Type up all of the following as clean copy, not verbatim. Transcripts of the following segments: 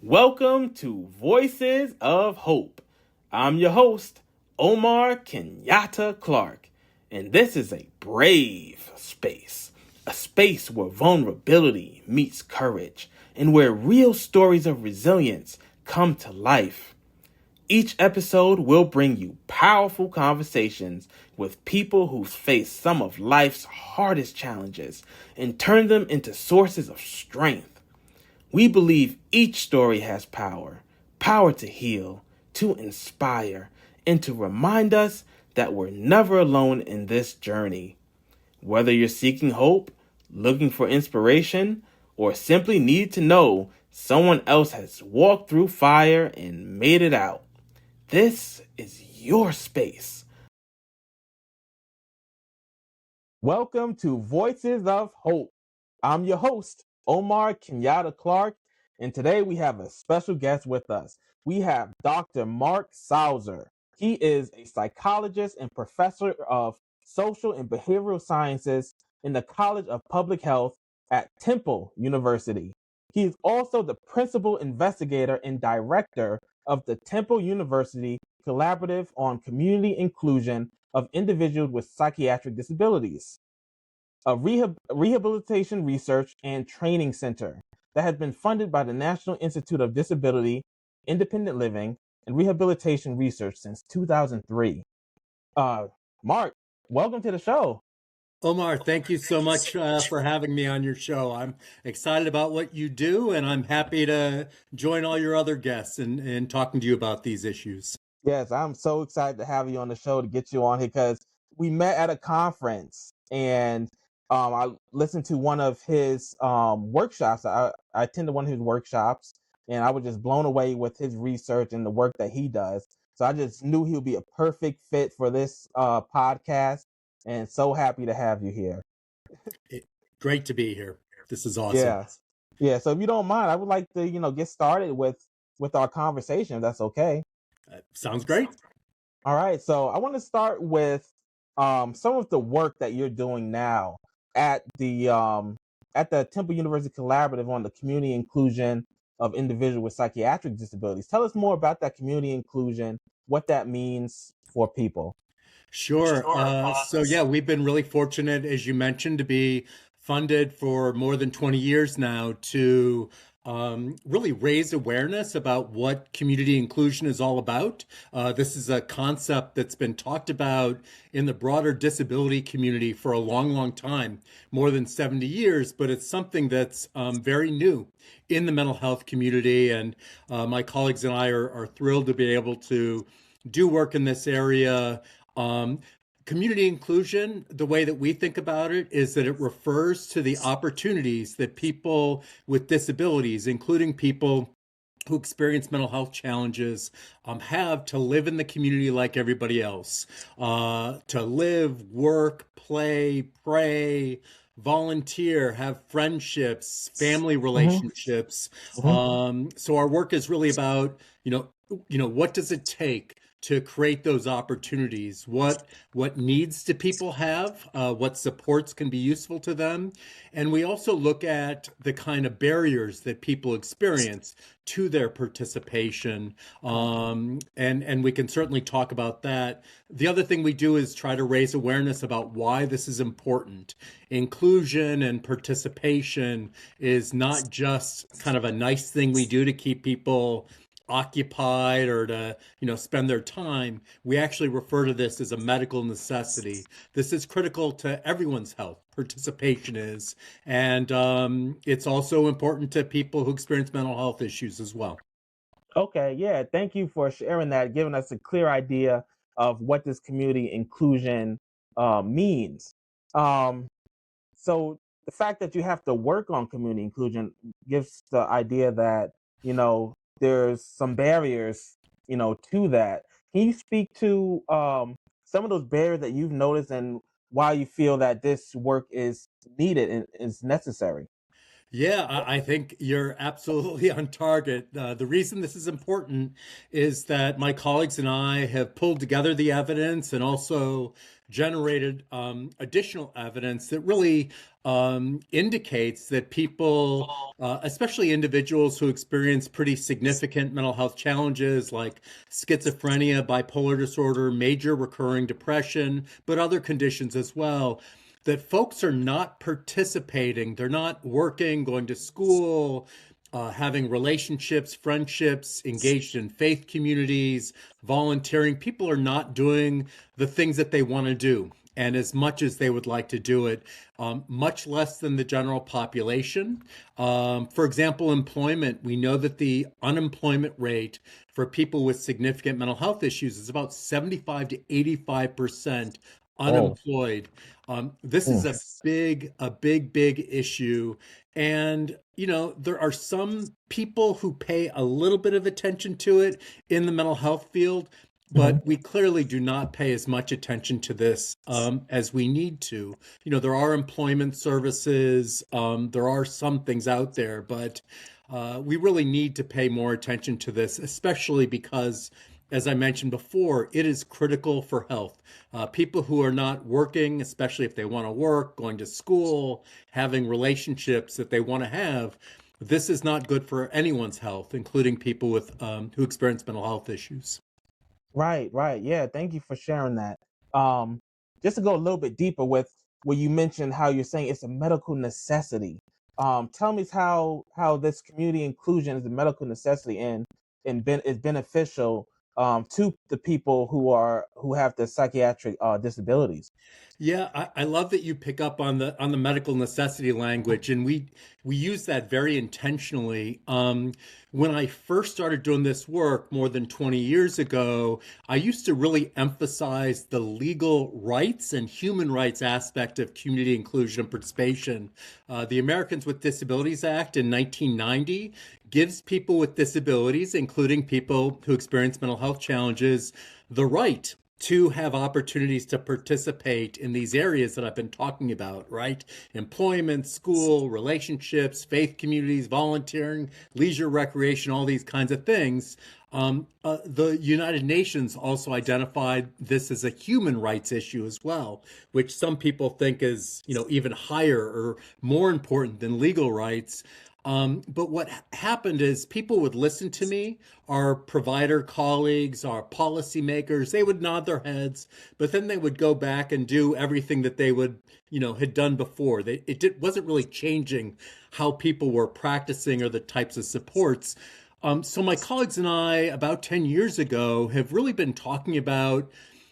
Welcome to Voices of Hope. I'm your host, Omar Kenyatta Clark, and this is a brave space, a space where vulnerability meets courage, and where real stories of resilience come to life. Each episode will bring you powerful conversations with people who face some of life's hardest challenges and turn them into sources of strength. We believe each story has power to heal, to inspire, and to remind us that we're never alone in this journey. Whether you're seeking hope, looking for inspiration, or simply need to know someone else has walked through fire and made it out, this is your space. Welcome to Voices of Hope. I'm your host, Omar Kenyatta Clark, and today we have a special guest with us. We have Dr. Mark Salzer. He is a psychologist and professor of social and behavioral sciences in the College of Public Health at Temple University. He is also the principal investigator and director of the Temple University Collaborative on Community Inclusion of Individuals with Psychiatric Disabilities, a rehabilitation research and training center that has been funded by the National Institute of Disability, Independent Living, and Rehabilitation Research since 2003. Mark, welcome to the show. Omar, thank you so much for having me on your show. I'm excited about what you do, and I'm happy to join all your other guests in talking to you about these issues. Yes, I'm so excited to have you on the show, to get you on here, because we met at a conference, and I listened to one of his workshops. I attended one of his workshops, and I was just blown away with his research and the work that he does. So I just knew he would be a perfect fit for this podcast, and so happy to have you here. Great to be here. This is awesome. Yeah, yeah. So if you don't mind, I would like to, get started with our conversation, if that's okay. Sounds great. All right, so I want to start with some of the work that you're doing now at the Temple University Collaborative on the community inclusion of individuals with psychiatric disabilities. Tell us more about that community inclusion, what that means for people. Sure. So yeah, we've been really fortunate, as you mentioned, to be funded for more than 20 years now to really raise awareness about what community inclusion is all about. This is a concept that's been talked about in the broader disability community for a long, long time, more than 70 years, but it's something that's very new in the mental health community. And my colleagues and I are thrilled to be able to do work in this area. Community inclusion, the way that we think about it, is that it refers to the opportunities that people with disabilities, including people who experience mental health challenges, have to live in the community like everybody else, to live, work, play, pray, volunteer, have friendships, family relationships. So our work is really about, what does it take to create those opportunities? What needs do people have? What supports can be useful to them? And we also look at the kind of barriers that people experience to their participation. And we can certainly talk about that. The other thing we do is try to raise awareness about why this is important. Inclusion and participation is not just kind of a nice thing we do to keep people occupied or to spend their time. We actually refer to this as a medical necessity. This is critical to everyone's health. Participation is, and it's also important to people who experience mental health issues as well. Okay, yeah, thank you for sharing that, giving us a clear idea of what this community inclusion means. So the fact that you have to work on community inclusion gives the idea that, there's some barriers, to that. Can you speak to some of those barriers that you've noticed and why you feel that this work is needed and is necessary? Yeah, I think you're absolutely on target. The reason this is important is that my colleagues and I have pulled together the evidence and also generated additional evidence that really indicates that people, especially individuals who experience pretty significant mental health challenges like schizophrenia, bipolar disorder, major recurring depression, but other conditions as well, that folks are not participating. They're not working, going to school, having relationships, friendships, engaged in faith communities, volunteering. People are not doing the things that they want to do. And as much as they would like to do it, much less than the general population. For example, employment, we know that the unemployment rate for people with significant mental health issues is about 75 to 85% Oh, unemployed. This is mm, a big issue. And, there are some people who pay a little bit of attention to it in the mental health field, mhm. but we clearly do not pay as much attention to this as we need to. There are employment services, there are some things out there, but we really need to pay more attention to this, especially because, as I mentioned before, it is critical for health. People who are not working, especially if they want to work, going to school, having relationships that they want to have, this is not good for anyone's health, including people with who experience mental health issues. Right, right. Yeah, thank you for sharing that. Um, just to go a little bit deeper with where you mentioned how you're saying it's a medical necessity. Tell me how this community inclusion is a medical necessity and is beneficial to the people who have the psychiatric disabilities. Yeah, I love that you pick up on the medical necessity language, and we use that very intentionally. When I first started doing this work more than 20 years ago, I used to really emphasize the legal rights and human rights aspect of community inclusion and participation. The Americans with Disabilities Act in 1990 gives people with disabilities, including people who experience mental health challenges, the right to have opportunities to participate in these areas that I've been talking about, right? Employment, school, relationships, faith communities, volunteering, leisure, recreation, all these kinds of things. The United Nations also identified this as a human rights issue as well, which some people think is, even higher or more important than legal rights. But what happened is people would listen to me, our provider colleagues, our policymakers, they would nod their heads, but then they would go back and do everything that they would, had done before. Wasn't really changing how people were practicing or the types of supports. So my colleagues and I, about 10 years ago, have really been talking about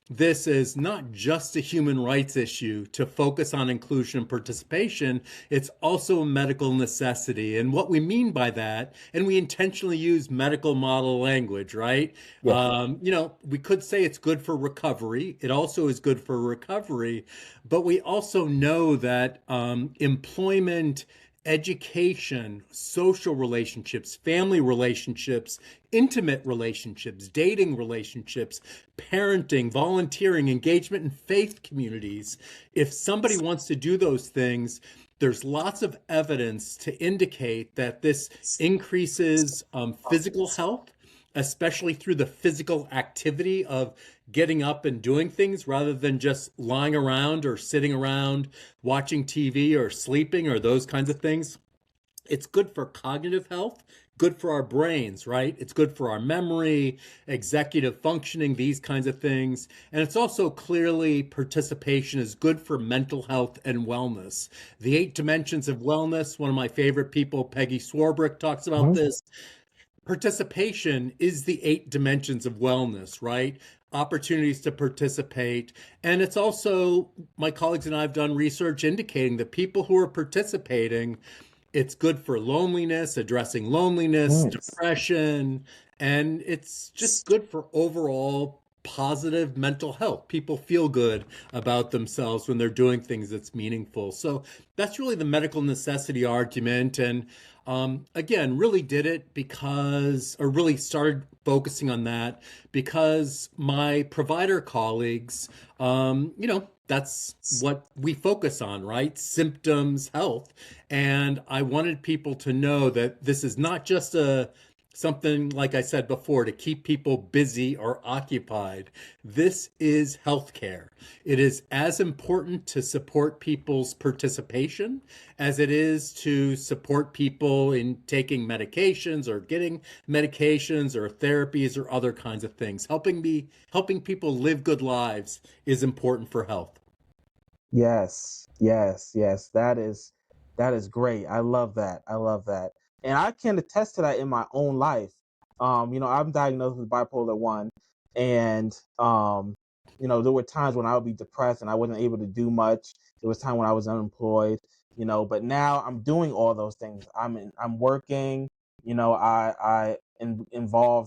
this is not just a human rights issue to focus on inclusion and participation. It's also a medical necessity. And what we mean by that, and we intentionally use medical model language, right? Yes. We could say it's good for recovery. It also is good for recovery. But we also know that employment, education, social relationships, family relationships, intimate relationships, dating relationships, parenting, volunteering, engagement in faith communities. If somebody wants to do those things, there's lots of evidence to indicate that this increases physical health, especially through the physical activity of getting up and doing things rather than just lying around or sitting around watching TV or sleeping or those kinds of things. It's good for cognitive health, good for our brains, right? It's good for our memory, executive functioning, these kinds of things. And it's also clearly participation is good for mental health and wellness. The 8 dimensions of wellness, one of my favorite people, Peggy Swarbrick, talks about Mhm. this. Participation is the 8 dimensions of wellness, right? Opportunities to participate. And it's also, my colleagues and I have done research indicating that people who are participating, it's good for loneliness, addressing loneliness, Yes. depression, and it's just good for overall positive mental health. People feel good about themselves when they're doing things that's meaningful. So that's really the medical necessity argument. And again, really did it because, or really started focusing on that because my provider colleagues, that's what we focus on, right? Symptoms, health. And I wanted people to know that this is not just a something, like I said before, to keep people busy or occupied. This is healthcare. It is as important to support people's participation as it is to support people in taking medications or getting medications or therapies or other kinds of things. Helping people live good lives is important for health. Yes, yes, yes. That is great. I love that. I love that. And I can attest to that in my own life. I'm diagnosed with bipolar 1, and there were times when I would be depressed and I wasn't able to do much. There was time when I was unemployed, but now I'm doing all those things. I'm working, involved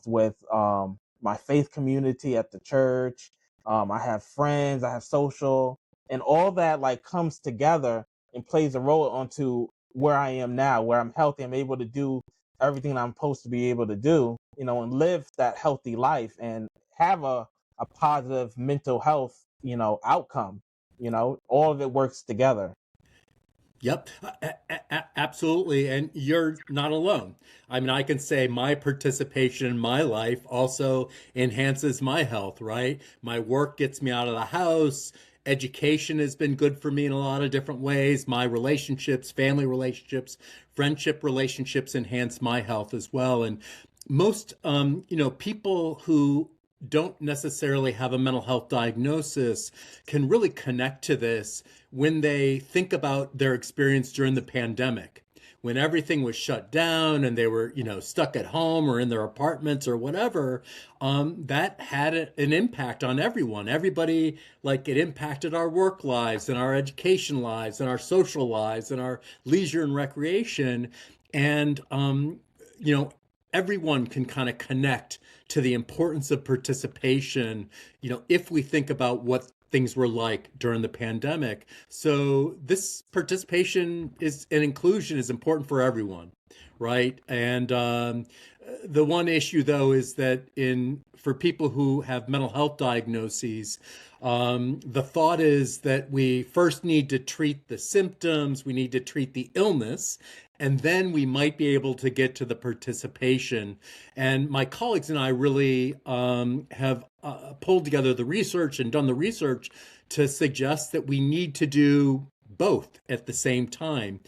with my faith community at the church. I have friends, I have social, and all that like comes together and plays a role onto where I am now, where I'm healthy. I'm able to do everything I'm supposed to be able to do, and live that healthy life and have a positive mental health, outcome. All of it works together. Yep, absolutely. And you're not alone. I mean, I can say my participation in my life also enhances my health, right? My work gets me out of the house. Education has been good for me in a lot of different ways. My relationships, family relationships, friendship relationships enhance my health as well. And most, people who don't necessarily have a mental health diagnosis can really connect to this when they think about their experience during the pandemic, when everything was shut down and they were, stuck at home or in their apartments or whatever. That had an impact on everyone. Everybody, like, it impacted our work lives and our education lives and our social lives and our leisure and recreation. And, you know, everyone can kind of connect to the importance of participation, if we think about what things were like during the pandemic. So this participation is and inclusion is important for everyone, right? And the one issue though is that in for people who have mental health diagnoses, the thought is that we first need to treat the symptoms, we need to treat the illness, and then we might be able to get to the participation. And my colleagues and I really have pulled together the research and done the research to suggest that we need to do both at the same time.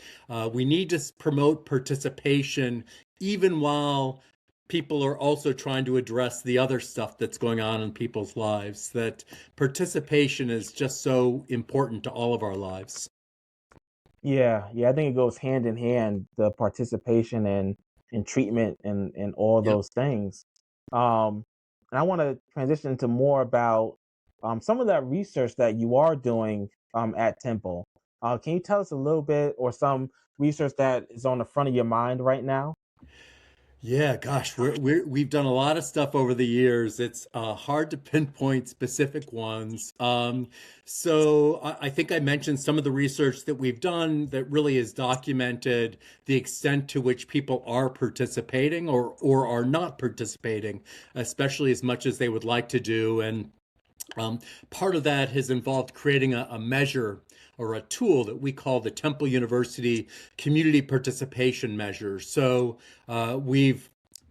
We need to promote participation even while people are also trying to address the other stuff that's going on in people's lives. That participation is just so important to all of our lives. Yeah, yeah, I think it goes hand in hand, the participation and treatment and all Yep. those things. And I want to transition to more about some of that research that you are doing at Temple. Can you tell us a little bit or some research that is on the front of your mind right now? Yeah, gosh, we've done a lot of stuff over the years. It's hard to pinpoint specific ones. So I think I mentioned some of the research that we've done that really has documented the extent to which people are participating or are not participating, especially as much as they would like to do. And um, part of that has involved creating a measure or a tool that we call the Temple University Community Participation Measure. So we've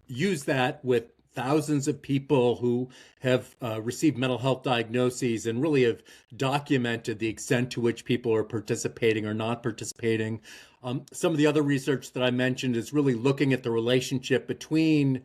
used that with thousands of people who have received mental health diagnoses and really have documented the extent to which people are participating or not participating. Some of the other research that I mentioned is really looking at the relationship between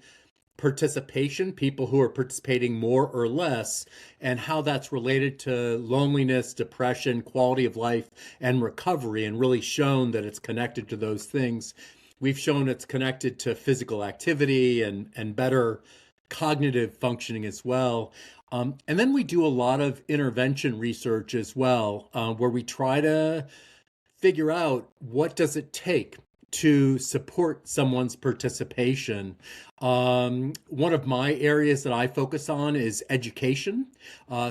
participation, people who are participating more or less, and how that's related to loneliness, depression, quality of life, and recovery, and really shown that it's connected to those things. We've shown it's connected to physical activity and better cognitive functioning as well. And then we do a lot of intervention research as well, where we try to figure out what does it take to support someone's participation. One of my areas that I focus on is education,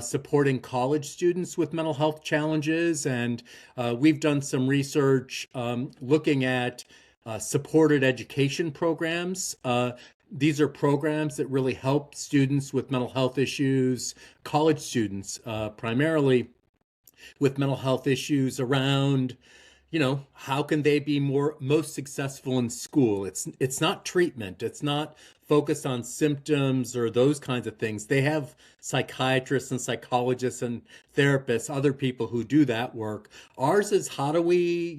supporting college students with mental health challenges. And we've done some research looking at supported education programs. These are programs that really help students with mental health issues, college students primarily, with mental health issues around, how can they be most successful in school? It's not treatment. It's not focused on symptoms or those kinds of things. They have psychiatrists and psychologists and therapists, other people who do that work. Ours is how do we,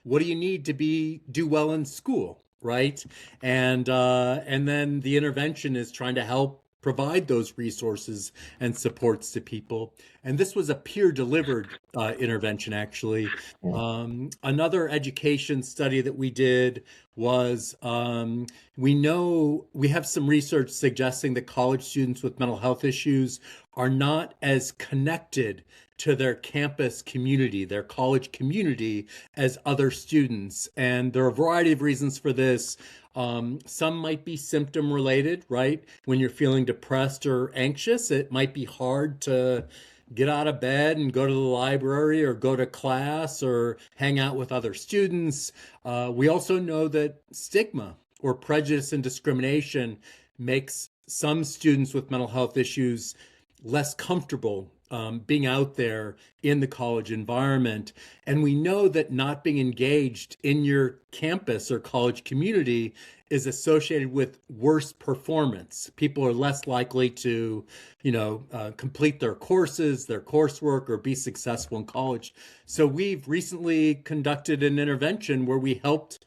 what do you need to do well in school, right? And then the intervention is trying to help provide those resources and supports to people. And this was a peer delivered intervention, actually. Another education study that we did was we know we have some research suggesting that college students with mental health issues are not as connected to their campus community, their college community, as other students. And there are a variety of reasons for this. Some might be symptom related, right? When you're feeling depressed or anxious, it might be hard to get out of bed and go to the library or go to class or hang out with other students. We also know that stigma or prejudice and discrimination makes some students with mental health issues less comfortable being out there in the college environment. And we know that not being engaged in your campus or college community is associated with worse performance. People are less likely to, complete their courses, their coursework, or be successful in college. So we've recently conducted an intervention where we helped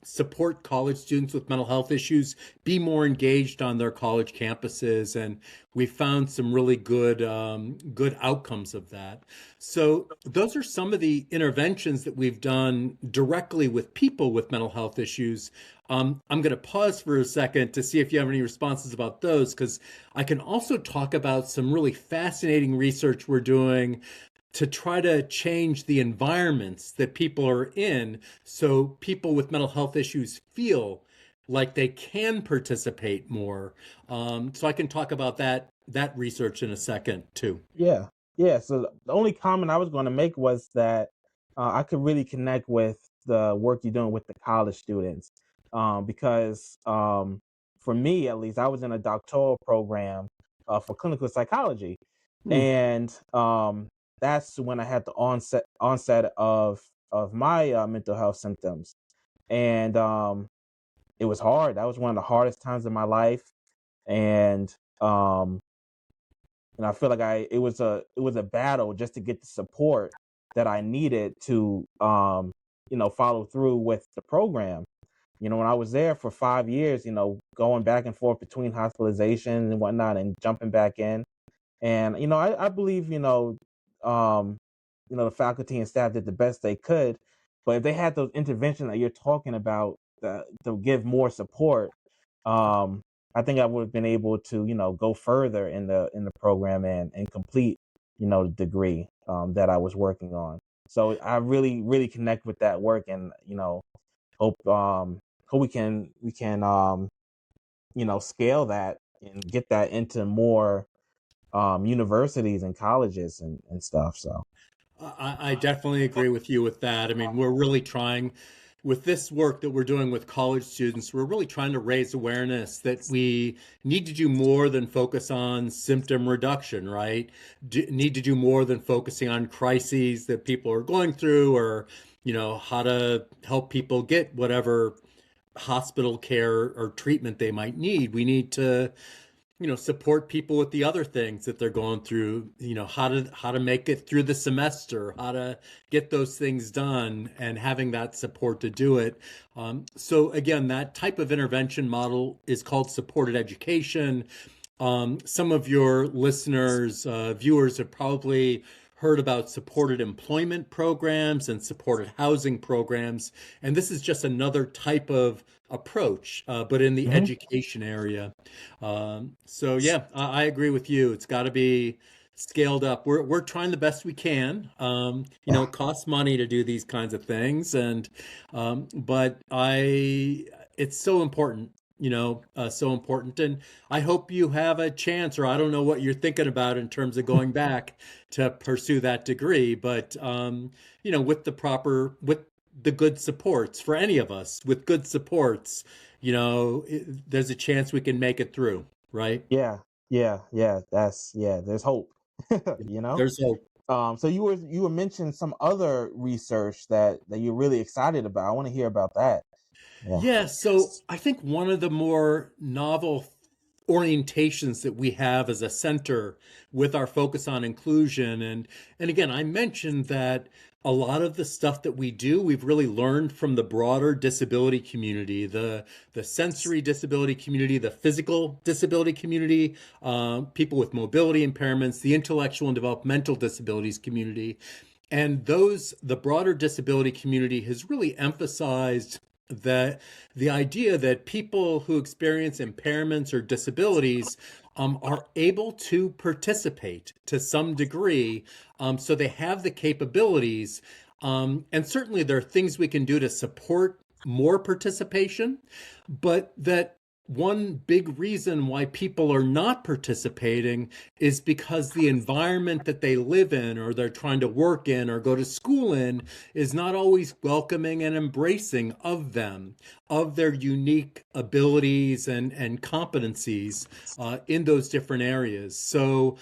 support college students with mental health issues be more engaged on their college campuses, and we found some really good outcomes of that. So those are some of the interventions that we've done directly with people with mental health issues. I'm going to pause for a second to see if you have any responses about those, because I can also talk about some really fascinating research we're doing to try to change the environments that people are in so people with mental health issues feel like they can participate more. So I can talk about that research in a second too. Yeah. Yeah. So the only comment I was going to make was that I could really connect with the work you're doing with the college students because for me, at least, I was in a doctoral program for clinical psychology. Hmm. And that's when I had the onset of my mental health symptoms. And it was hard. That was one of the hardest times of my life. And um, I feel like it was a battle just to get the support that I needed to follow through with the program. When I was there for 5 years, going back and forth between hospitalization and whatnot and jumping back in. And I believe the faculty and staff did the best they could, but if they had those interventions that you're talking about to give more support, I think I would have been able to go further in the program and complete the degree that I was working on. So I really connect with that work, and hope we can scale that and get that into more universities and colleges and stuff. So I definitely agree with you with that. I mean, we're really trying with this work that we're doing with college students, we're really trying to raise awareness that we need to do more than focus on symptom reduction, right? Need to do more than focusing on crises that people are going through, or, how to help people get whatever hospital care or treatment they might need. We need to support people with the other things that they're going through, how to make it through the semester, how to get those things done, and having that support to do it. So again, that type of intervention model is called supported education. Some of your listeners, viewers have probably heard about supported employment programs and supported housing programs. And this is just another type of approach, but in the Mhm. education area. So yeah, I agree with you. It's got to be scaled up. We're trying the best we can. It costs money to do these kinds of things, and but it's so important. So important. And I hope you have a chance, or I don't know what you're thinking about in terms of going back to pursue that degree, but with the good supports for any of us, with good supports, there's a chance we can make it through, right? Yeah, yeah, yeah. There's hope. you know. There's hope. So you were mentioning some other research that you're really excited about. I want to hear about that. Yeah. Yeah, so I think one of the more novel orientations that we have as a center with our focus on inclusion, and again, I mentioned that a lot of the stuff that we do, we've really learned from the broader disability community, the sensory disability community, the physical disability community, people with mobility impairments, the intellectual and developmental disabilities community. And the broader disability community has really emphasized that the idea that people who experience impairments or disabilities are able to participate to some degree. So they have the capabilities. And certainly there are things we can do to support more participation, but that one big reason why people are not participating is because the environment that they live in or they're trying to work in or go to school in is not always welcoming and embracing of them, of their unique abilities and competencies in those different areas. So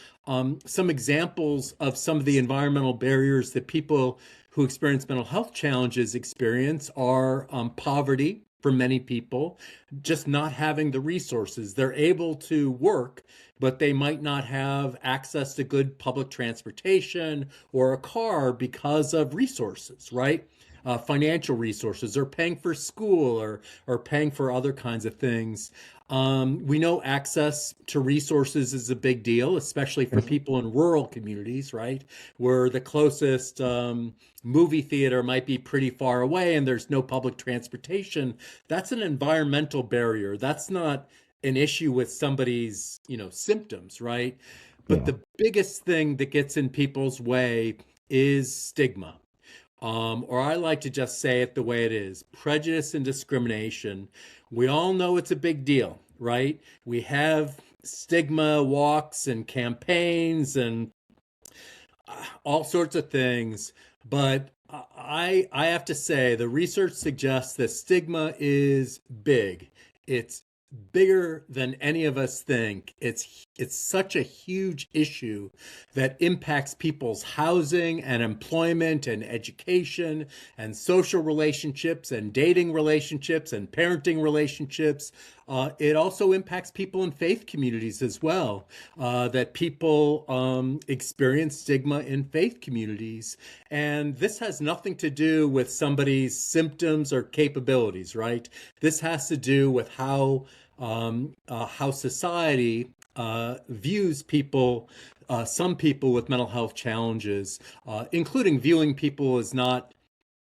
some examples of some of the environmental barriers that people who experience mental health challenges experience are poverty for many people, just not having the resources. They're able to work, but they might not have access to good public transportation or a car because of resources, right? Financial resources, or paying for school, or paying for other kinds of things. We know access to resources is a big deal, especially for people in rural communities, right? Where the closest movie theater might be pretty far away and there's no public transportation. That's an environmental barrier. That's not an issue with somebody's, symptoms, right? But Yeah. the biggest thing that gets in people's way is stigma. Or I like to just say it the way it is, prejudice and discrimination. We all know it's a big deal, right? We have stigma walks and campaigns and all sorts of things. But I have to say, the research suggests that stigma is big. It's bigger than any of us think. It's such a huge issue that impacts people's housing and employment and education and social relationships and dating relationships and parenting relationships. It also impacts people in faith communities as well, that people experience stigma in faith communities. And this has nothing to do with somebody's symptoms or capabilities, right? This has to do with how society views people, some people with mental health challenges, including viewing people as not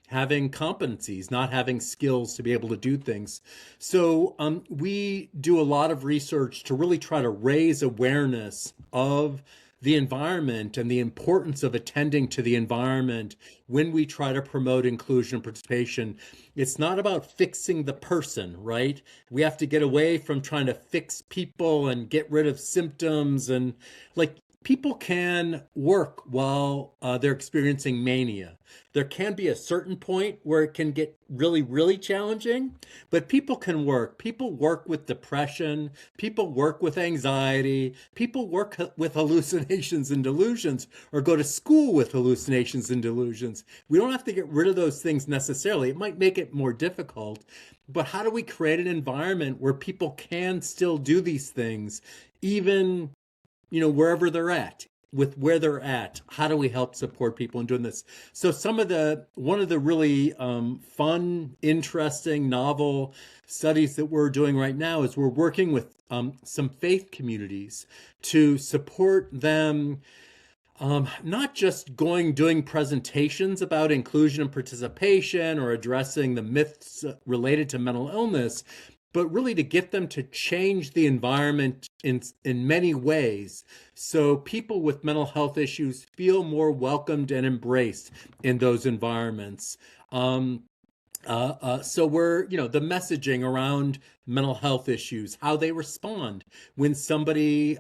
having competencies, not having skills to be able to do things. So we do a lot of research to really try to raise awareness of the environment and the importance of attending to the environment when we try to promote inclusion and participation. It's not about fixing the person, right? We have to get away from trying to fix people and get rid of symptoms. And like, people can work while they're experiencing mania. There can be a certain point where it can get really, really challenging, but people can work. People work with depression. People work with anxiety. People work with hallucinations and delusions, or go to school with hallucinations and delusions. We don't have to get rid of those things necessarily. It might make it more difficult, but how do we create an environment where people can still do these things, even wherever they're at, with where they're at? How do we help support people in doing this? So one of the really fun, interesting, novel studies that we're doing right now is we're working with some faith communities to support them, not just doing presentations about inclusion and participation or addressing the myths related to mental illness, but really to get them to change the environment in many ways, so people with mental health issues feel more welcomed and embraced in those environments. So we're, the messaging around mental health issues, how they respond when somebody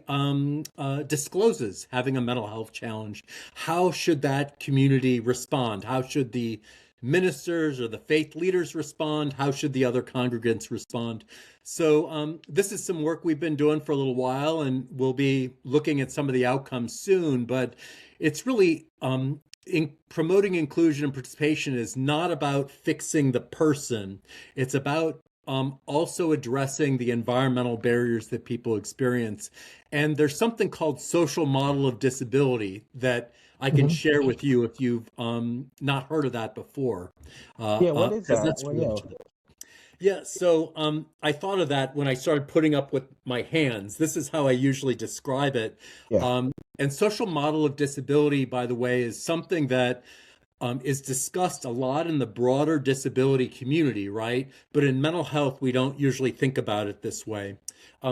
discloses having a mental health challenge. How should that community respond? How should the ministers or the faith leaders respond? How should the other congregants respond? So this is some work we've been doing for a little while, and we'll be looking at some of the outcomes soon. But it's really in promoting inclusion and participation is not about fixing the person. It's about also addressing the environmental barriers that people experience. And there's something called social model of disability that I can share with you if you've not heard of that before. Yeah, what is that? That's Well, really yeah. yeah, so I thought of that when I started putting up with my hands. This is how I usually describe it. Yeah. And social model of disability, by the way, is something that is discussed a lot in the broader disability community, right? But in mental health, we don't usually think about it this way.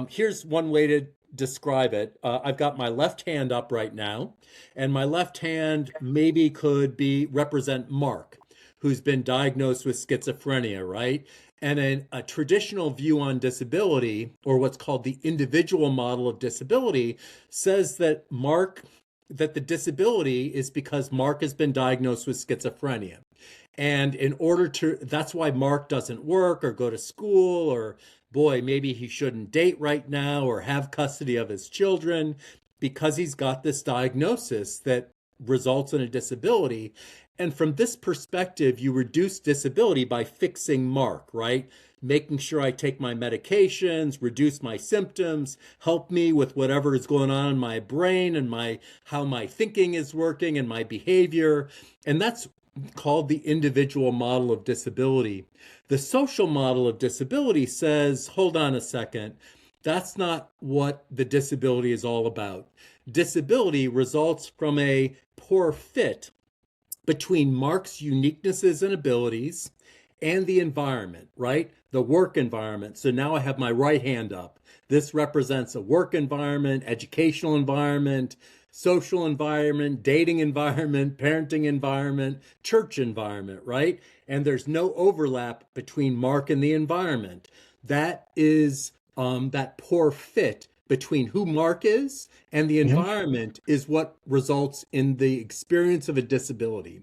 Here's one way to describe it. I've got my left hand up right now, and my left hand maybe could be represent Mark, who's been diagnosed with schizophrenia, right? And a traditional view on disability, or what's called the individual model of disability, says that the disability is because Mark has been diagnosed with schizophrenia. And that's why Mark doesn't work or go to school, or boy, maybe he shouldn't date right now or have custody of his children, because he's got this diagnosis that results in a disability. And from this perspective, you reduce disability by fixing Mark, right? Making sure I take my medications, reduce my symptoms, help me with whatever is going on in my brain and how my thinking is working and my behavior. And that's called the individual model of disability. The social model of disability says, hold on a second, that's not what the disability is all about. Disability results from a poor fit between Mark's uniquenesses and abilities and the environment, right? The work environment. So now I have my right hand up. This represents a work environment, educational environment, social environment, dating environment, parenting environment, church environment, right? And there's no overlap between Mark and the environment. That is that poor fit between who Mark is and the environment is what results in the experience of a disability.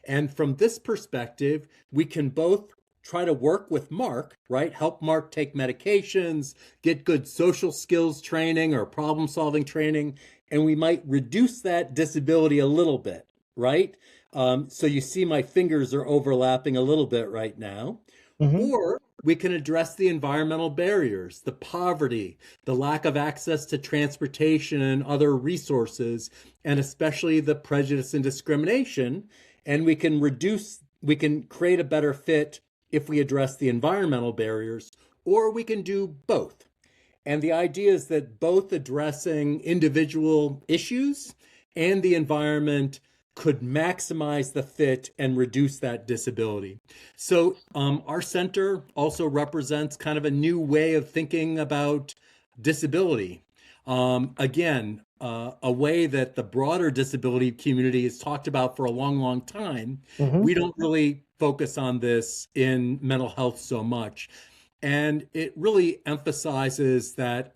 And from this perspective, we can both try to work with Mark, right? Help Mark take medications, get good social skills training or problem solving training, and we might reduce that disability a little bit, right? So you see my fingers are overlapping a little bit right now. Or we can address the environmental barriers, the poverty, the lack of access to transportation and other resources, and especially the prejudice and discrimination. And we can create a better fit if we address the environmental barriers, or we can do both. And the idea is that both addressing individual issues and the environment could maximize the fit and reduce that disability. So our center also represents kind of a new way of thinking about disability. Again, a way that the broader disability community has talked about for a long, long time. We don't really focus on this in mental health so much. And it really emphasizes that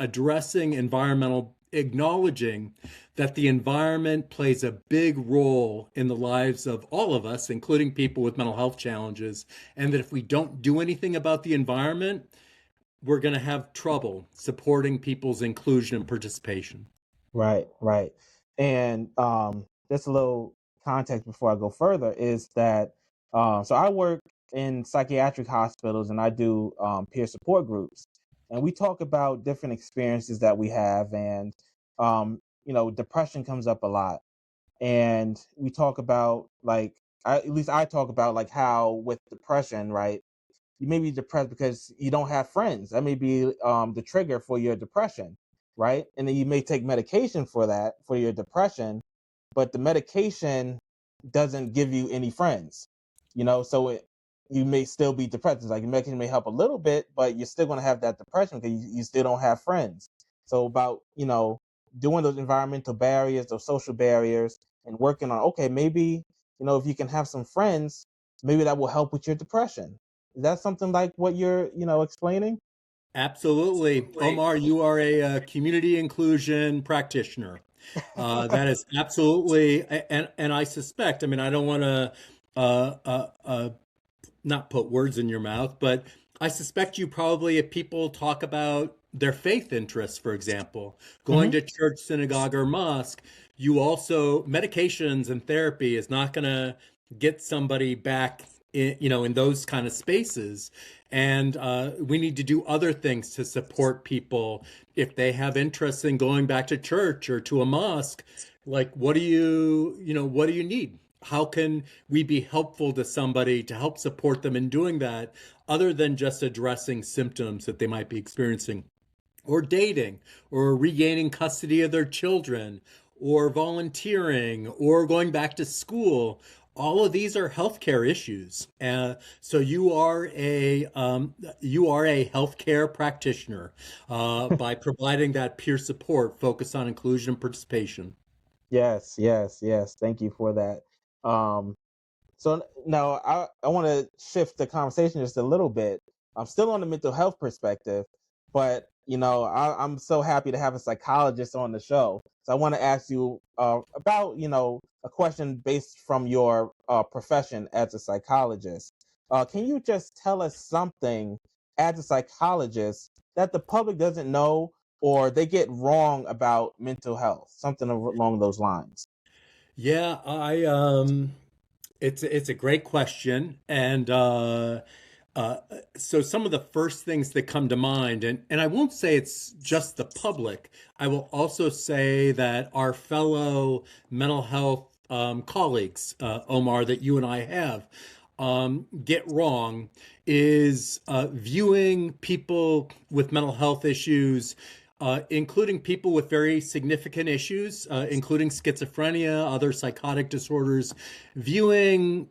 acknowledging that the environment plays a big role in the lives of all of us, including people with mental health challenges, and that if we don't do anything about the environment, we're going to have trouble supporting people's inclusion and participation. Right, right. And just a little context before I go further is that so I work in psychiatric hospitals and I do peer support groups. And we talk about different experiences that we have, and depression comes up a lot. And we talk about at least I talk about like how with depression, right? You may be depressed because you don't have friends. That may be the trigger for your depression, right? And then you may take medication for that for your depression, but the medication doesn't give you any friends, so you may still be depressed. It's like the medication may help a little bit, but you're still going to have that depression because you still don't have friends. So about doing those environmental barriers, those social barriers, and working on, okay, maybe if you can have some friends, maybe that will help with your depression. Is that something like what you're explaining? Absolutely. Omar, you are a community inclusion practitioner. That is absolutely, and I suspect, I mean, I don't want to not put words in your mouth, but I suspect you probably, if people talk about their faith interests, for example, going Hmm. to church, synagogue, or mosque, you also, medications and therapy is not going to get somebody back in, in those kind of spaces. And we need to do other things to support people if they have interest in going back to church or to a mosque. Like, what do you need? How can we be helpful to somebody to help support them in doing that, other than just addressing symptoms that they might be experiencing, or dating, or regaining custody of their children, or volunteering, or going back to school? All of these are healthcare issues. So you are a healthcare practitioner by providing that peer support focused on inclusion and participation. Yes, yes, yes. Thank you for that. Um, So now I want to shift the conversation just a little bit. I'm still on the mental health perspective, but I'm so happy to have a psychologist on the show. So I want to ask you about a question based from your profession as a psychologist. Can you just tell us something as a psychologist that the public doesn't know or they get wrong about mental health? Something along those lines. Yeah, it's a great question, and uh, so some of the first things that come to mind, and I won't say it's just the public. I will also say that our fellow mental health colleagues, Omar, that you and I have, get wrong is viewing people with mental health issues, including people with very significant issues, including schizophrenia, other psychotic disorders, viewing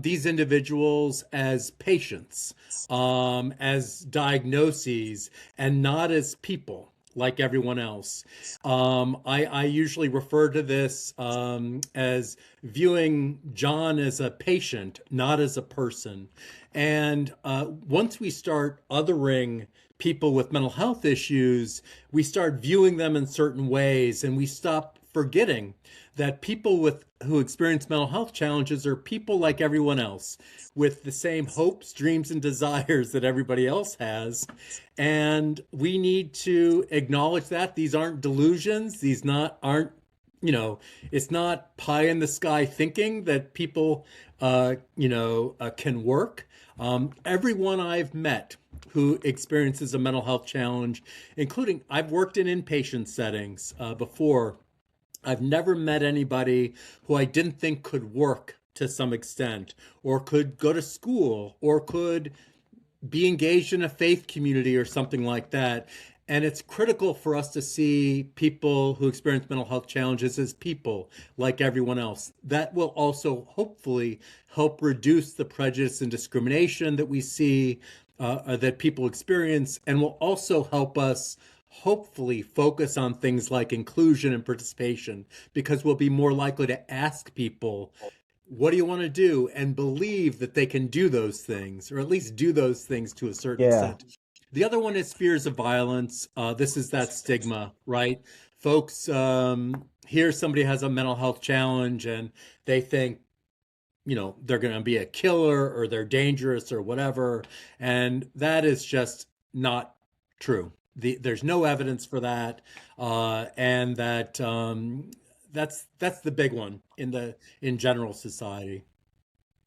these individuals as patients, as diagnoses, and not as people like everyone else. I usually refer to this as viewing John as a patient, not as a person. And once we start othering people with mental health issues, we start viewing them in certain ways, and we stop forgetting that people with who experience mental health challenges are people like everyone else, with the same hopes, dreams, and desires that everybody else has. And we need to acknowledge that these aren't delusions. These not aren't it's not pie in the sky thinking that people can work. Everyone I've met who experiences a mental health challenge, including, I've worked in inpatient settings before. I've never met anybody who I didn't think could work to some extent, or could go to school, or could be engaged in a faith community or something like that. And it's critical for us to see people who experience mental health challenges as people like everyone else. That will also hopefully help reduce the prejudice and discrimination that we see, that people experience, and will also help us hopefully focus on things like inclusion and participation, because we'll be more likely to ask people, what do you want to do, and believe that they can do those things, or at least do those things to a certain Yeah. extent. The other one is fears of violence. This is that stigma, right? Folks hear somebody has a mental health challenge and they think, they're going to be a killer, or they're dangerous, or whatever. And that is just not true. There's no evidence for that. And that's the big one in general society.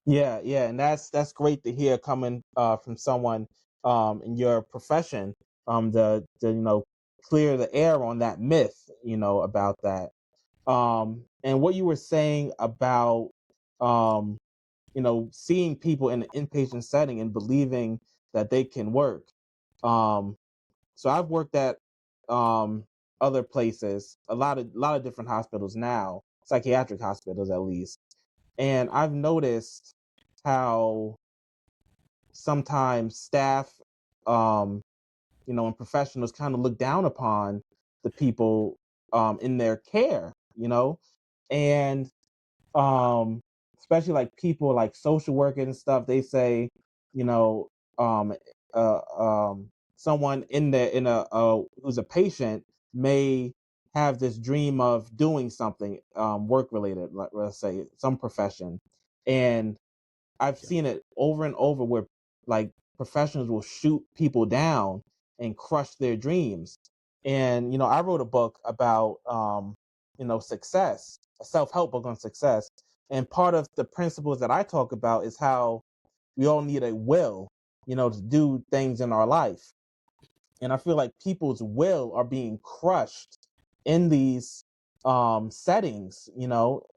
Yeah, yeah, and that's great to hear coming from someone in your profession to clear the air on that myth about that. And what you were saying about um seeing people in an inpatient setting and believing that they can work. Um, so I've worked at um other places, a lot of different hospitals now, psychiatric hospitals at least, and I've noticed how sometimes staff, um, and professionals kind of look down upon the people in their care, and um, especially like people like social workers and stuff. They say, you know, um, uh, someone in a who's a patient may have this dream of doing something work related, like let's say some profession, and I've seen it over and over where like professionals will shoot people down and crush their dreams. And I wrote a book about success, a self-help book on success. And part of the principles that I talk about is how we all need a will, to do things in our life. And I feel like people's will are being crushed in these settings,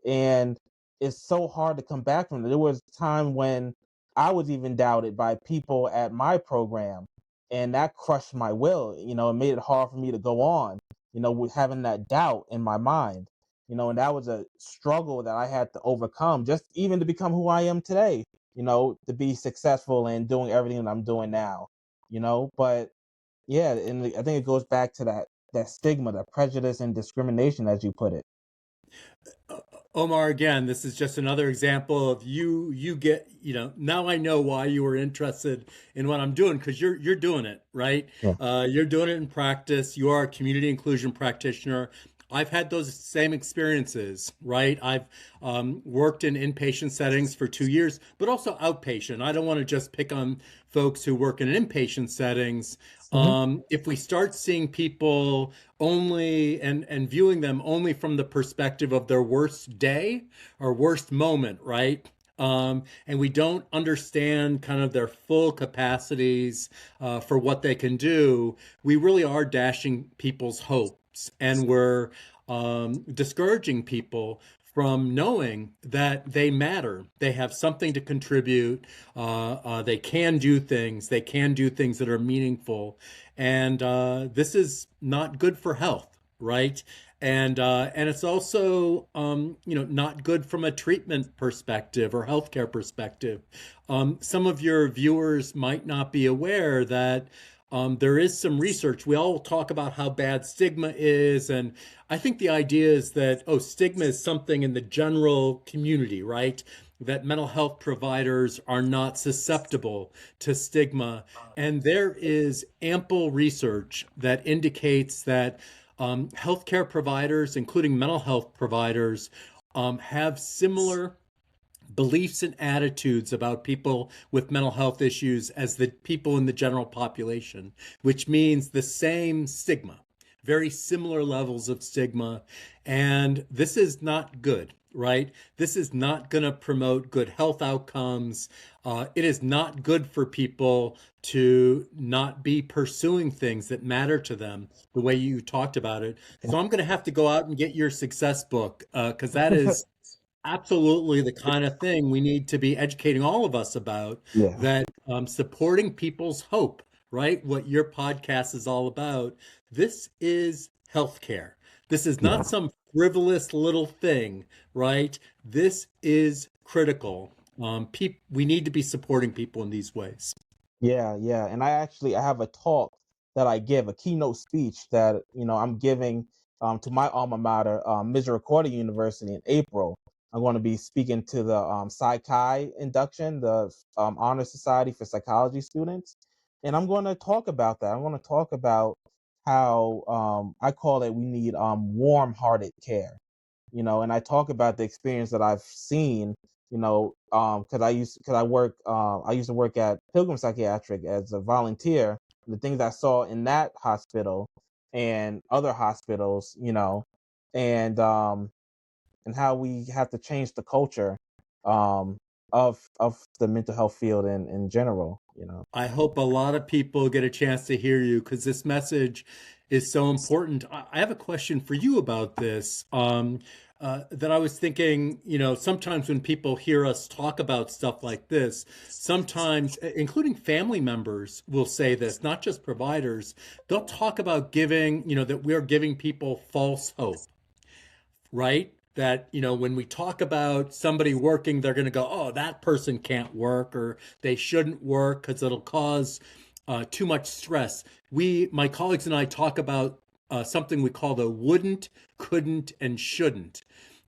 and it's so hard to come back from it. There was a time when I was even doubted by people at my program, and that crushed my will. It made it hard for me to go on, with having that doubt in my mind. And that was a struggle that I had to overcome just even to become who I am today, to be successful and doing everything that I'm doing now, but yeah, and I think it goes back to that stigma, that prejudice and discrimination, as you put it. Omar, again, this is just another example of you get, now I know why you were interested in what I'm doing, because you're doing it, right? Yeah. You're doing it in practice. You are a community inclusion practitioner. I've had those same experiences, right? I've worked in inpatient settings for 2 years, but also outpatient. I don't want to just pick on folks who work in inpatient settings. If we start seeing people only and viewing them only from the perspective of their worst day or worst moment, right? And we don't understand kind of their full capacities for what they can do, we really are dashing people's hopes, and we're discouraging people from knowing that they matter. They have something to contribute. They can do things. They can do things that are meaningful. And this is not good for health, right? And it's also not good from a treatment perspective or healthcare perspective. Some of your viewers might not be aware that there is some research. We all talk about how bad stigma is, and I think the idea is that stigma is something in the general community, right? That mental health providers are not susceptible to stigma, and there is ample research that indicates that healthcare providers, including mental health providers, have similar beliefs and attitudes about people with mental health issues as the people in the general population, which means the same stigma, very similar levels of stigma. And this is not good, right? This is not going to promote good health outcomes. It is not good for people to not be pursuing things that matter to them the way you talked about it. So I'm going to have to go out and get your success book, because that is absolutely the kind of thing we need to be educating all of us about, Yeah. that supporting people's hope, right? What your podcast is all about. This is healthcare. This is not some frivolous little thing, right? This is critical. We need to be supporting people in these ways. Yeah, yeah. And I have a talk that I give, a keynote speech that, I'm giving to my alma mater, Misericordia University, in April. I'm going to be speaking to the Psychi induction, the Honor Society for Psychology students. And I'm going to talk about that. I'm going to talk about how I call it, we need warm-hearted care. And I talk about the experience that I've seen, because I used to work at Pilgrim Psychiatric as a volunteer. The things I saw in that hospital and other hospitals, and how we have to change the culture of the mental health field in general. I hope a lot of people get a chance to hear you, because this message is so important. I have a question for you about this. That I was thinking, sometimes when people hear us talk about stuff like this, sometimes, including family members, will say this, not just providers. They'll talk about that we're giving people false hope, right? That, when we talk about somebody working, they're going to go, oh, that person can't work, or they shouldn't work because it'll cause too much stress. My colleagues and I talk about something we call the wouldn't, couldn't, and shouldn't.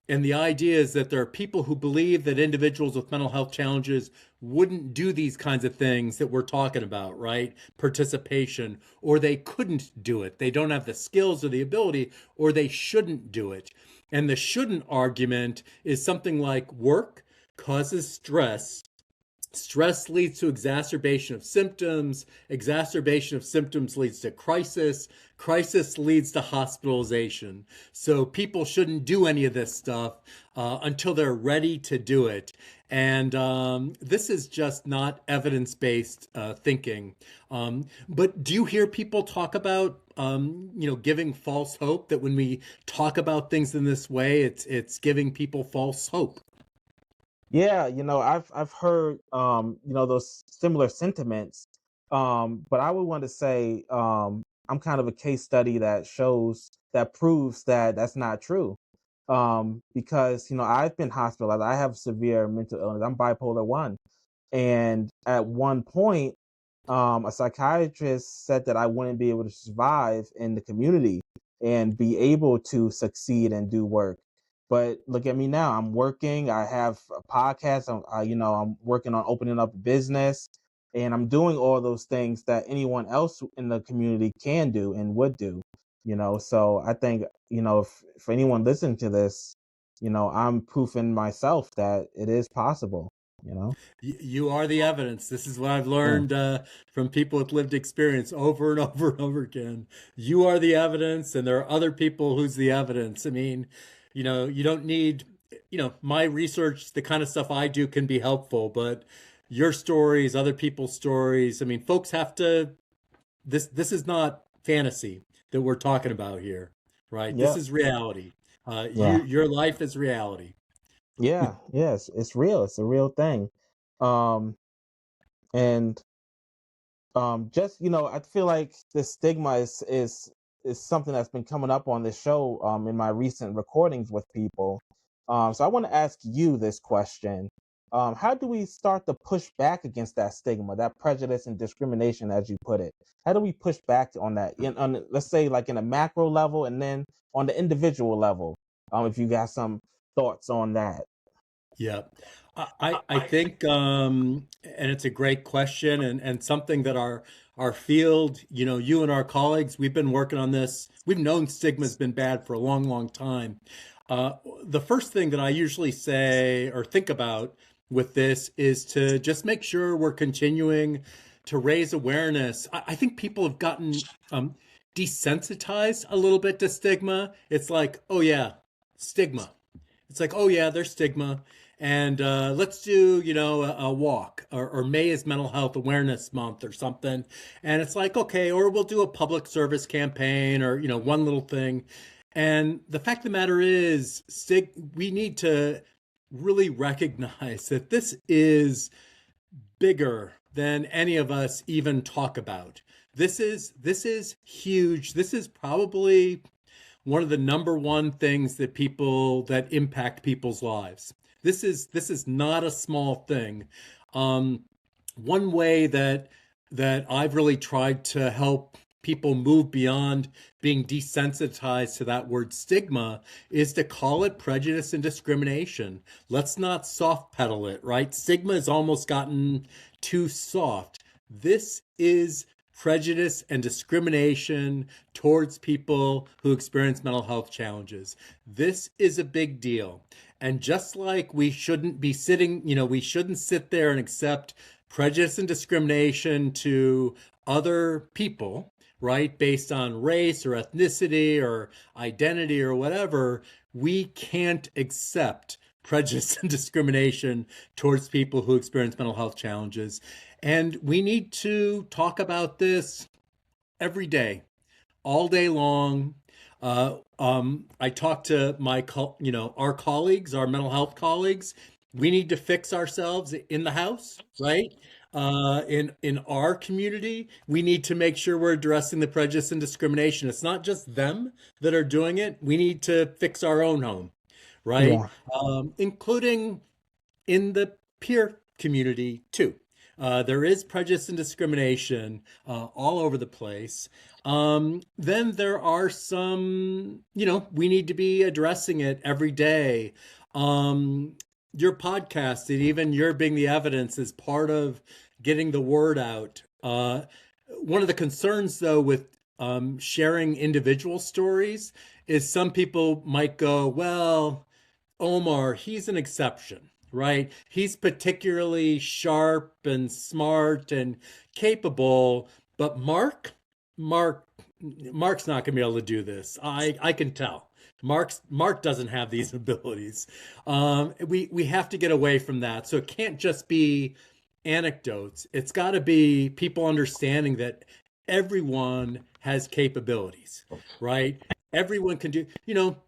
And the idea is that there are people who believe that individuals with mental health challenges wouldn't do these kinds of things that we're talking about, right? Participation, or they couldn't do it. They don't have the skills or the ability, or they shouldn't do it. And the shouldn't argument is something like work causes stress, Stress leads to exacerbation of symptoms. Exacerbation of symptoms leads to crisis. Crisis leads to hospitalization. So people shouldn't do any of this stuff until they're ready to do it. And this is just not evidence-based thinking. But do you hear people talk about, giving false hope? That when we talk about things in this way, it's giving people false hope. Yeah, I've heard those similar sentiments. But I would want to say I'm kind of a case study that proves that that's not true. Because I've been hospitalized. I have severe mental illness. I'm bipolar 1. And at one point, a psychiatrist said that I wouldn't be able to survive in the community and be able to succeed and do work. But look at me now. I'm working. I have a podcast. I'm working on opening up a business, and I'm doing all those things that anyone else in the community can do and would do. So I think if anyone listening to this, I'm proofing myself that it is possible. You know. You are the evidence. This is what I've Yeah. learned from people with lived experience over and over and over again. You are the evidence, and there are other people who's the evidence. I mean, you don't need, my research, the kind of stuff I do can be helpful, but your stories, other people's stories, I mean, folks have to, this is not fantasy that we're talking about here, right? This Yeah. is reality. Yeah. Your life is reality. Yeah. Yes. It's real. It's a real thing. Um, and just I feel like the stigma is something that's been coming up on this show in my recent recordings with people. So I want to ask you this question. How do we start to push back against that stigma, that prejudice and discrimination, as you put it? How do we push back on that? Let's say like in a macro level, and then on the individual level. If you got some thoughts on that. Yeah. I think and it's a great question, and something that our field, you and our colleagues, we've been working on this. We've known stigma's been bad for a long, long time. The first thing that I usually say or think about with this is to just make sure we're continuing to raise awareness. I think people have gotten desensitized a little bit to stigma. It's like, oh yeah, stigma. It's like, oh yeah, there's stigma, and let's do a walk, or May is Mental Health Awareness Month or something, and it's like, okay, or we'll do a public service campaign, or one little thing. And the fact of the matter is, we need to really recognize that this is bigger than any of us even talk about. This is huge. This is probably one of the number one things that impact people's lives. This is not a small thing. One way that I've really tried to help people move beyond being desensitized to that word stigma is to call it prejudice and discrimination. Let's not soft pedal it, right? Stigma has almost gotten too soft. This is prejudice and discrimination towards people who experience mental health challenges. This is a big deal. And just like we shouldn't be we shouldn't sit there and accept prejudice and discrimination to other people, right, based on race or ethnicity or identity or whatever, we can't accept prejudice and discrimination towards people who experience mental health challenges. And we need to talk about this every day, all day long. I talk to our colleagues, our mental health colleagues. We need to fix ourselves in the house, right? In our community, we need to make sure we're addressing the prejudice and discrimination. It's not just them that are doing it. We need to fix our own home, right? Yeah. Including in the peer community too. There is prejudice and discrimination all over the place. Then there are some, we need to be addressing it every day. Your podcast, and even your being the evidence, is part of getting the word out. One of the concerns, though, with sharing individual stories is some people might go, well, Omar, he's an exception, right? He's particularly sharp and smart and capable, but Mark, Mark's not going to be able to do this. I can tell. Mark doesn't have these abilities. We have to get away from that. So it can't just be anecdotes. It's got to be people understanding that everyone has capabilities, right? Everyone can do,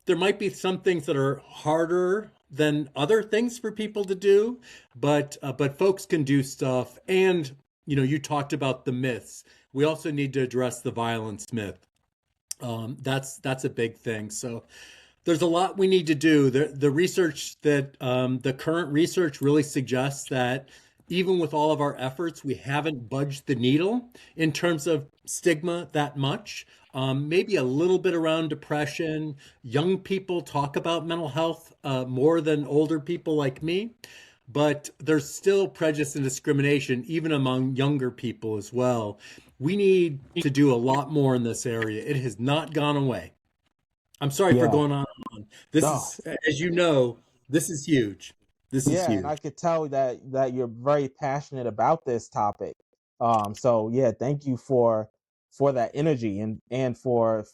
there might be some things that are harder than other things for people to do, but folks can do stuff. And, you talked about the myths. We also need to address the violence myth. That's a big thing. So there's a lot we need to do. The research that the current research really suggests that even with all of our efforts, we haven't budged the needle in terms of stigma that much. Maybe a little bit around depression. Young people talk about mental health more than older people like me, but there's still prejudice and discrimination even among younger people as well. We need to do a lot more in this area. It has not gone away. I'm sorry for Yeah. going on. This No. is, as you know, this is huge. This is Yeah, and I huge. could tell that you're very passionate about this topic. So yeah, thank you for that energy and for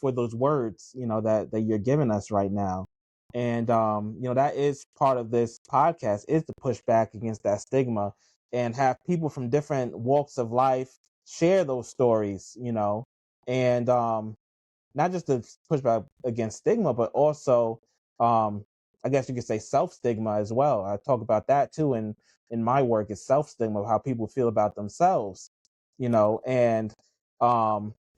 those words, that you're giving us right now. And that is part of this podcast, is to push back against that stigma and have people from different walks of life share those stories, and not just to push back against stigma, but also, um, I guess you could say self-stigma as well. I talk about that too in my work, is self-stigma, how people feel about themselves, and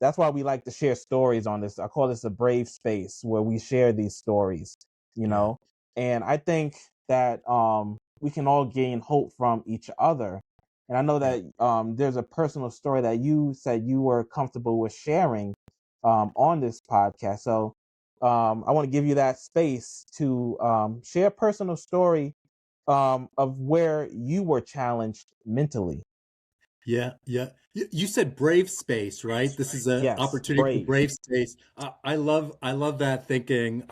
that's why we like to share stories on this. I call this a brave space where we share these stories, you Yeah. know, and I think that we can all gain hope from each other. And I know Yeah. that there's a personal story that you said you were comfortable with sharing on this podcast. So I want to give you that space to share a personal story of where you were challenged mentally. Yeah, yeah. You said brave space, right? This is an Yes, opportunity for brave. brave space. I love that thinking.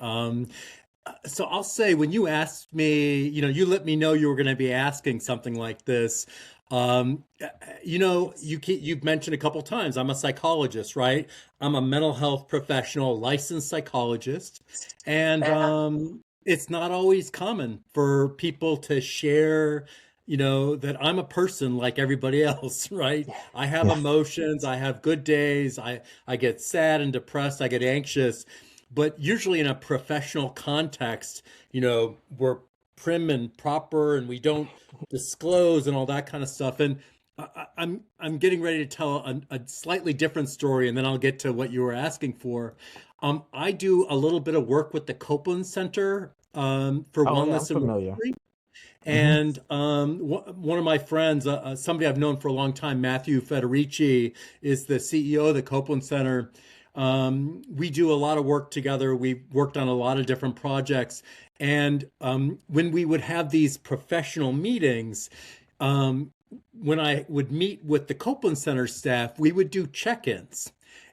So I'll say, when you asked me, you let me know you were going to be asking something like this. You've mentioned a couple times, I'm a psychologist, right? I'm a mental health professional, licensed psychologist, and it's not always common for people to share, that I'm a person like everybody else, right? I have Yeah. emotions, I have good days, I get sad and depressed, I get anxious, but usually in a professional context, we're prim and proper and we don't disclose and all that kind of stuff. And I'm getting ready to tell a slightly different story, and then I'll get to what you were asking for. I do a little bit of work with the Copeland Center for Oh yeah, I'm Wellness and familiar. Recovery. Hmm. And one of my friends, somebody I've known for a long time, Matthew Federici, is the CEO of the Copeland Center. We do a lot of work together. We've worked on a lot of different projects. And when we would have these professional meetings, um, when I would meet with the Copeland Center staff, we would do check-ins.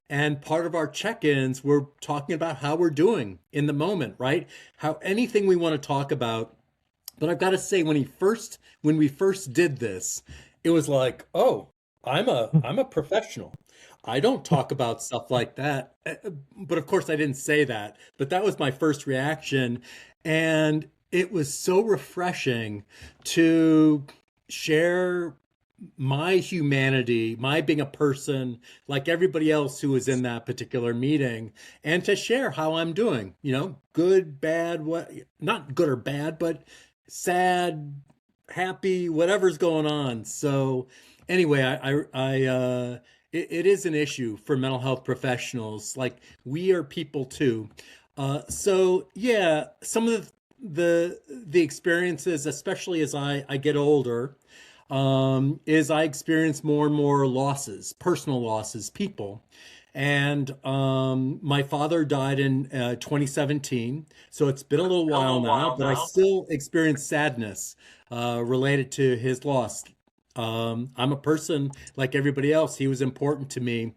And part of our check-ins, we're talking about how we're doing in the moment, right? How anything we want to talk about. But I've got to say, when we first did this, it was like, oh, I'm a professional. I don't talk about stuff like that. But of course, I didn't say that. But that was my first reaction, and it was so refreshing to share my humanity, my being a person like everybody else who was in that particular meeting, and to share how I'm doing, good, bad, what, not good or bad, but sad, happy, whatever's going on. So anyway, it is an issue for mental health professionals. Like, we are people too. So yeah, some of the experiences, especially as I get older, is I experience more and more losses, personal losses, people. And my father died in 2017, so it's been a little while now, but I still experience sadness related to his loss. I'm a person like everybody else. He was important to me.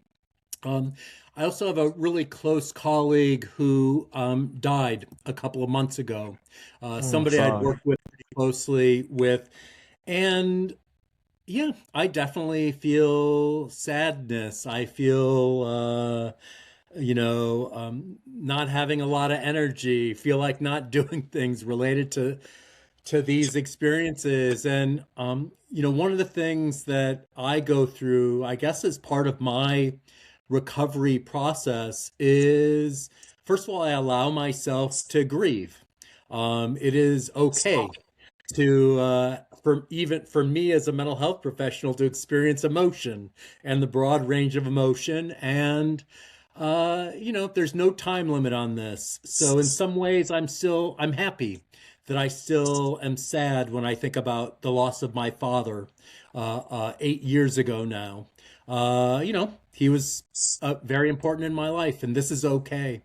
Um, I also have a really close colleague who died a couple of months ago. I'm Somebody I'd sorry. worked with pretty closely with, and yeah, I definitely feel sadness. I feel, not having a lot of energy. Feel like not doing things related to these experiences. And one of the things that I go through, I guess, as part of my recovery process is, first of all, I allow myself to grieve. It is okay to for me as a mental health professional to experience emotion and the broad range of emotion, and there's no time limit on this. So in some ways I'm happy that I still am sad when I think about the loss of my father 8 years ago now. He was very important in my life, and this is okay.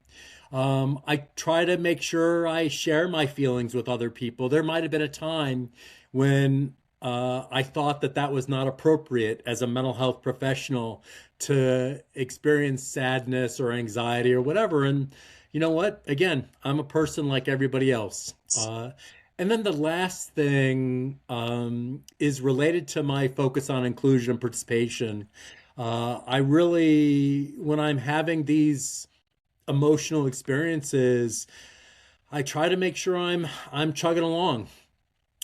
I try to make sure I share my feelings with other people. There might have been a time when I thought that that was not appropriate as a mental health professional to experience sadness or anxiety or whatever. And you know what? Again, I'm a person like everybody else. And then the last thing is related to my focus on inclusion and participation. I really, when I'm having these emotional experiences, I try to make sure I'm chugging along,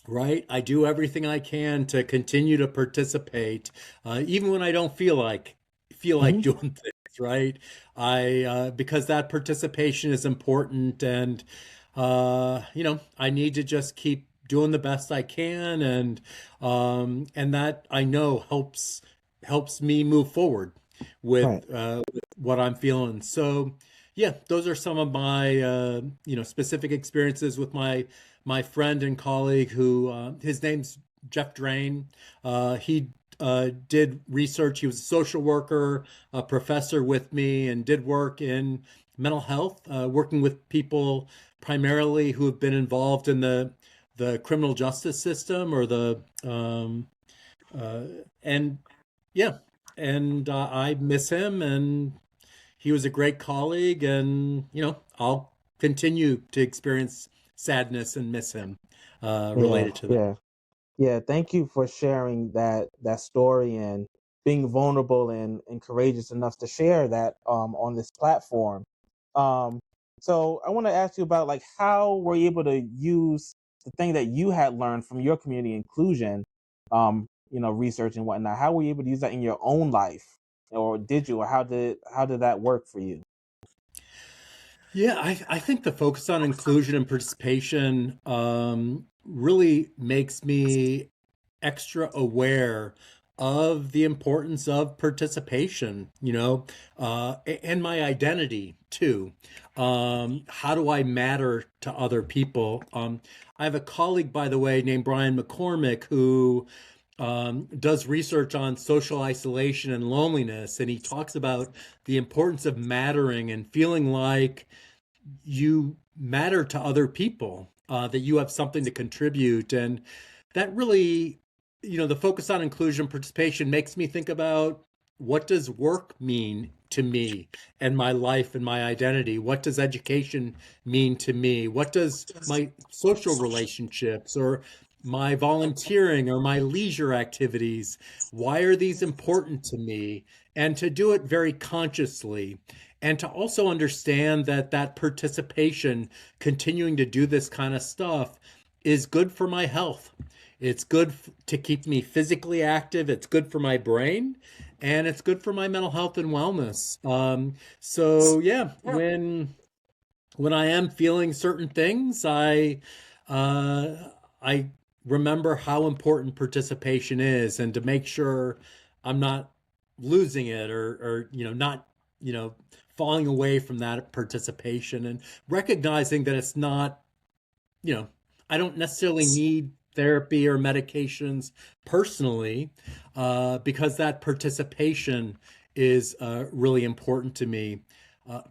right? I do everything I can to continue to participate, even when I don't feel like Hmm. doing things, right? I Because that participation is important, and I need to just keep doing the best I can, and that I know helps me move forward Right. with what I'm feeling. So yeah, those are some of my specific experiences with my friend and colleague who his name's Jeff Drain. He did research. He was a social worker, a professor with me, and did work in mental health, working with people primarily who have been involved in the criminal justice system or the uh, and yeah, and I miss him, and he was a great colleague, and I'll continue to experience sadness and miss him Yeah. related to that. Yeah. Yeah. Thank you for sharing that story and being vulnerable and courageous enough to share that on this platform. Um, so I want to ask you about like how were you able to use the thing that you had learned from your community inclusion, research and whatnot. How were you able to use that in your own life, or did you, or how did that work for you? Yeah, I think the focus on inclusion and participation really makes me extra aware of the importance of participation, and my identity too. How do I matter to other people? I have a colleague, by the way, named Brian McCormick, who does research on social isolation and loneliness, and he talks about the importance of mattering and feeling like you matter to other people, that you have something to contribute. And that really, the focus on inclusion participation makes me think about, what does work mean to me and my life and my identity? What does education mean to me? What does my social relationships or my volunteering or my leisure activities, why are these important to me? And to do it very consciously, and to also understand that that participation, continuing to do this kind of stuff, is good for my health. It's good to keep me physically active. It's good for my brain, and it's good for my mental health and wellness. So yeah, when I am feeling certain things, uh, I remember how important participation is, and to make sure I'm not losing it, or not you know falling away from that participation, and recognizing that it's not, you know I don't necessarily need therapy or medications personally, because that participation is really important to me.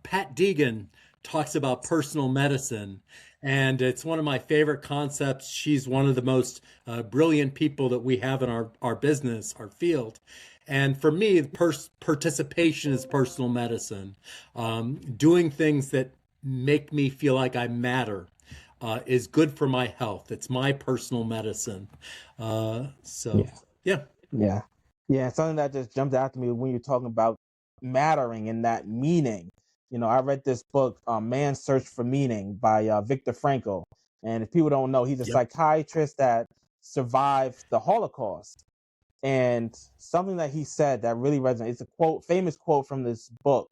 Pat Deegan talks about personal medicine, and it's one of my favorite concepts. She's one of the most brilliant people that we have in our business, our field. And for me, participation is personal medicine. Doing things that make me feel like I matter is good for my health. It's my personal medicine. So, Yeah. yeah. Yeah. Yeah. Something that just jumped out to me when you're talking about mattering and that meaning. I read this book, Man's Search for Meaning by Viktor Frankl. And if people don't know, he's a Yep. psychiatrist that survived the Holocaust. And something that he said that really resonates, it's a quote, famous quote from this book,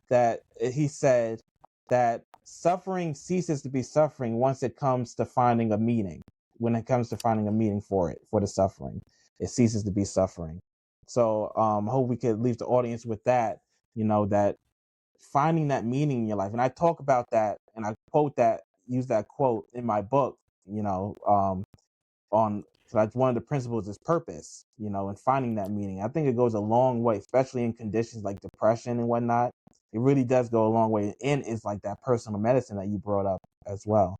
that he said that suffering ceases to be suffering once it comes to finding a meaning. When it comes to finding a meaning for the suffering, it ceases to be suffering. So I hope we could leave the audience with that, that finding that meaning in your life. And I talk about that, and I use that quote in my book, on, so that's one of the principles is purpose, and finding that meaning. I think it goes a long way, especially in conditions like depression and whatnot. It really does go a long way, and it's like that personal medicine that you brought up as well.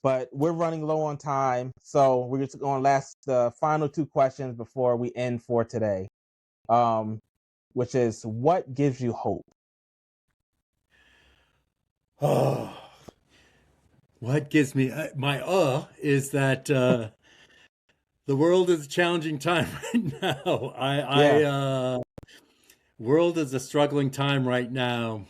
But we're running low on time, so we're just going to the final two questions before we end for today, which is, what gives you hope? Oh, what gives me my is that the world is a challenging time right now. World is a struggling time right now.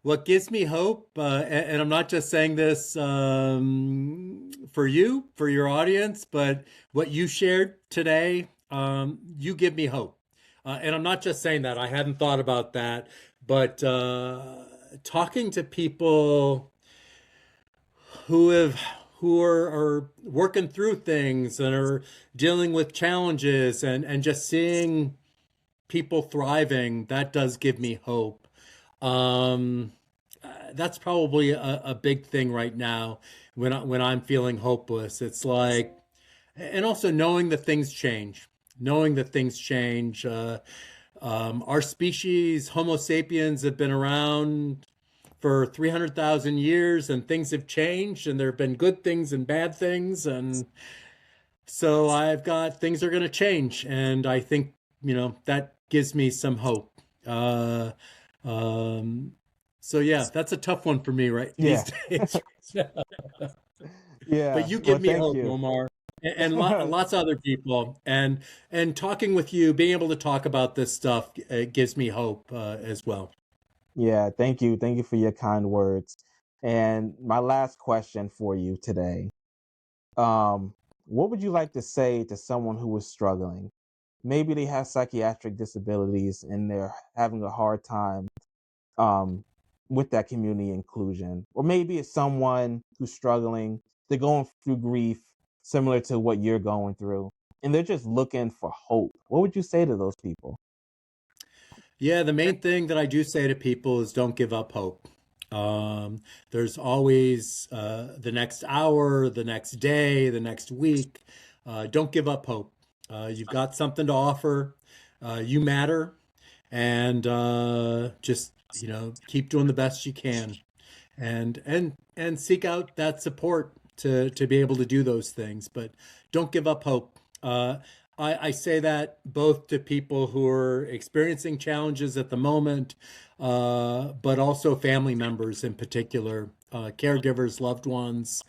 What gives me hope, and I'm not just saying this for your audience, but what you shared today, you give me hope. And I'm not just saying that. I hadn't thought about that, but talking to people who are working through things and are dealing with challenges, and just seeing people thriving, that does give me hope. That's probably a big thing right now when I'm feeling hopeless. It's like, and also knowing that things change, our species, Homo sapiens, have been around for 300,000 years, and things have changed, and there have been good things and bad things. And so I've got, things are going to change. And I think, that gives me some hope. So yeah, that's a tough one for me these days. Yeah. But you Well, give me thank hope, you. Omar, and lots of other people. And talking with you, being able to talk about this stuff, gives me hope as well. Yeah, thank you. Thank you for your kind words. And my last question for you today. What would you like to say to someone who is struggling? Maybe they have psychiatric disabilities and they're having a hard time um, with that community inclusion. Or maybe it's someone who's struggling, they're going through grief similar to what you're going through, and they're just looking for hope. What would you say to those people? Yeah, the main thing that I do say to people is don't give up hope. There's always the next hour, the next day, the next week. Don't give up hope. You've got something to offer. You matter, and just keep doing the best you can, and seek out that support to be able to do those things. But don't give up hope. I say that both to people who are experiencing challenges at the moment, but also family members in particular, caregivers, loved ones.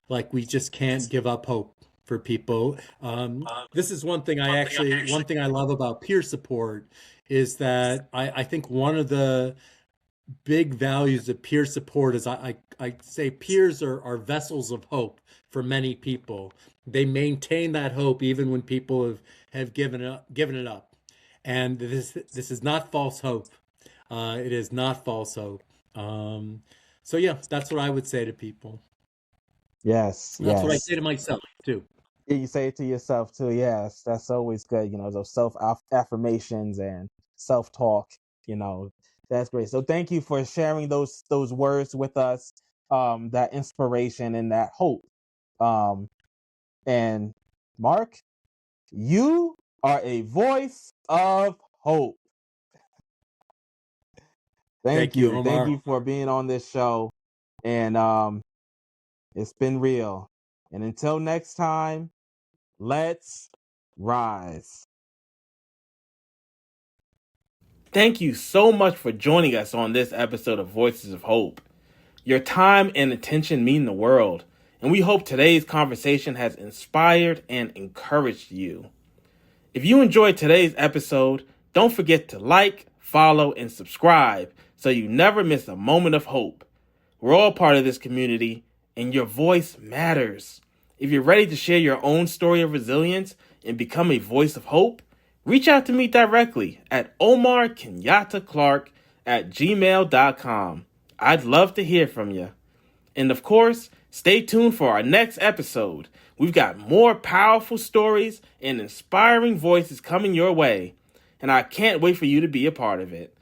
Like, we just can't give up hope for people. This is one thing I love about peer support is that I think one of the big values of peer support is I say peers are vessels of hope for many people. They maintain that hope even when people have given it up. And this is not false hope. It is not false hope. So yeah, that's what I would say to people. Yes, That's what I yes. say to myself too. Yeah, you say it to yourself too. Yes, that's always good. Those self affirmations and self talk. You know, that's great. So thank you for sharing those words with us. That inspiration and that hope. Um, and Mark, you are a voice of hope. Thank Thank you, you. Thank Omar. you for being on this show. And it's been real. And until next time, let's rise. Thank you so much for joining us on this episode of Voices of Hope. Your time and attention mean the world, and we hope today's conversation has inspired and encouraged you. If you enjoyed today's episode, don't forget to like, follow, and subscribe so you never miss a moment of hope. We're all part of this community, and your voice matters. If you're ready to share your own story of resilience and become a voice of hope, reach out to me directly at Omar Kenyatta Clark at gmail.com. I'd love to hear from you. And of course, stay tuned for our next episode. We've got more powerful stories and inspiring voices coming your way, and I can't wait for you to be a part of it.